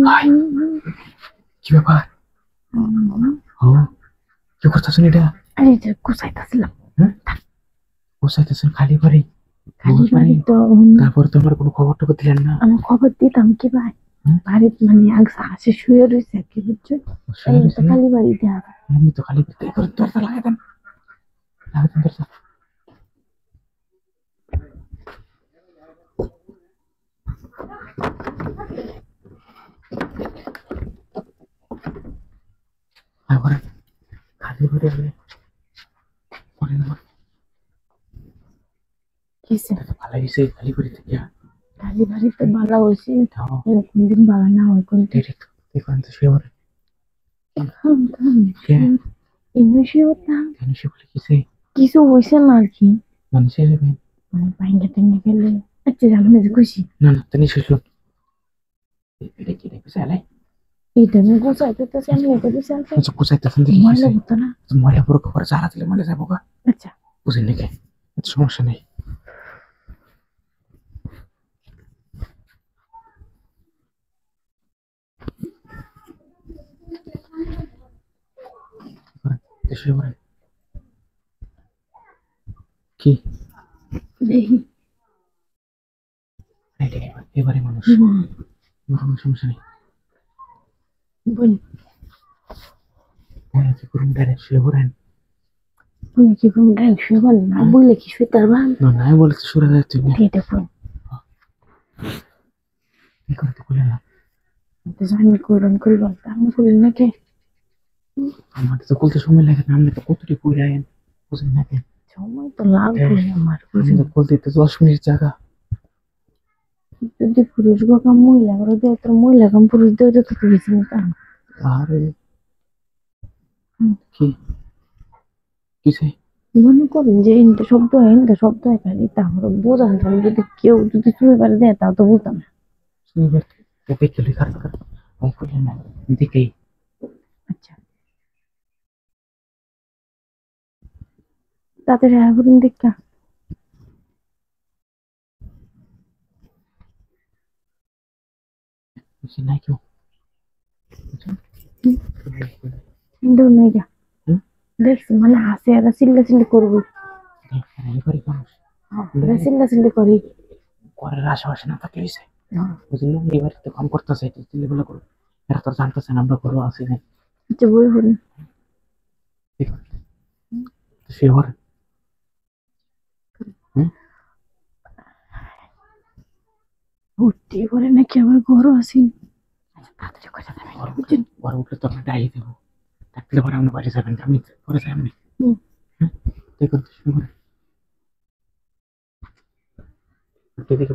ভাই কি ব্যাপার? ও কি করতেছেন এটা? আরে যে গুছাইতেছিলাম। হ্যাঁ বসাইতেছেন খালি বাড়ি? খালি বাড়ি তো তারপর তো আমার কোনো খবর টবর দিলেন না। আমি খবর দিতাম কি ভাই, হুম? বাড়িতে মানে হাসি শুয়ে রয়েছে কি বুঝছো, শুয়ে এই তো রয়েছে? খালি বাড়ি দেওয়া। আমি তো খালি বাড়ি করে দরজা লাগাই দেন, লাগাই দেন দরজা। তারপরে খালি বাড়ি হলে পরে না কিসে এটা তো ভালো হয়েছে খালি বাড়ি থেকে। খালি বাড়ি তো ভালো হয়েছে, যাও এরকম দিন ভালো না হয় কোনটা। ডিরেক্ট দেখুন তো শুয়ে পড়ে। থাম থাম, কে? ইংলিশে থাম। কেন সে বলে কিসে? কিছু হয়েছে না আর কি, মানুষের যাবেন? মানে বাইঙ্গা টাঙ্গা গেলে আচ্ছা যাবো না যে খুশি। না না তিনি শুশুন এটা কি দেখবে চালাই? এইটা আমি গুছাইতে তো আমি এটা গুছাইতে আচ্ছা কোচাইতেছেন দেখি ময়লা কিসে? হতো না। ময়লা পুরো খবর জারা দিলে ময়লা যাবো গা। আচ্ছা বুঝেন নাকি? সমস্যা নেই। শুয়ে পড়েন। কি দেখি। এবারে মানুষ কোনো সমস্যা নেই। বল করুন ডাইরেক্ট শুয়ে পড়েন। বলে কি কোন ডাইরেক্ট শুয়ে বল না, বলে কি শুয়ে তার বান না না বলেছি সুরা যাচ্ছে না। এটা ফোন কি করতে খুলে না? তো জানি করবেন করি বলতে আমি করি নাকি। আমাদের তো খুলতে সময় লাগে না, আপনি তো কতটি পড়ে আয়েন বুঝেন নাকি? সময় তো লাগবে আমার, আমি তো খুলতে তো 10 মিনিট জায়গা। যদি পুরুষ কাম মহিলা করে দেয় তোর মহিলা কাম পুরুষ দেয় তো তো বেশি নিতে হবে। আরে কি কিসে? মনে করেন যে ইনটা শব্দ এখানে তারপরে বোঝান যাবে, যদি কেউ যদি শুনে পারে দেয় তাও তো বুঝতাম না। শুনবে দেখে লেখার দরকার খুলে না দেখেই। আচ্ছা তাদের এখন দেখা বুঝি নাই কেউ। মেয়েটা দেখছি মানে হাসে আর চিল্লা চিল্লি করবো, এবারে মানুষ চিল্লা চিল্লি করি। ঘরের আশেপাশে না থাকলে হয়েছে বুঝলি, এবারে তো কম করতেছে ছেলেগুলো করো। এরা তো জানতেছে না আমরা ঘরও আছি না। আচ্ছা বই হরি শুয়ে পড়েন। উঠতে পারে নাকি আমার ঘরও আসি। আচ্ছা তাড়াতাড়ি কথা যাবে বুঝছেন। ঘরে উঠলে তো আমরা ডাইয়ে দেবো, ডাকলে পরে আমরা বাড়ি যাবেন, আমি পরে যাই আপনি। দেখুন শুয়ে পড়েন। দেখে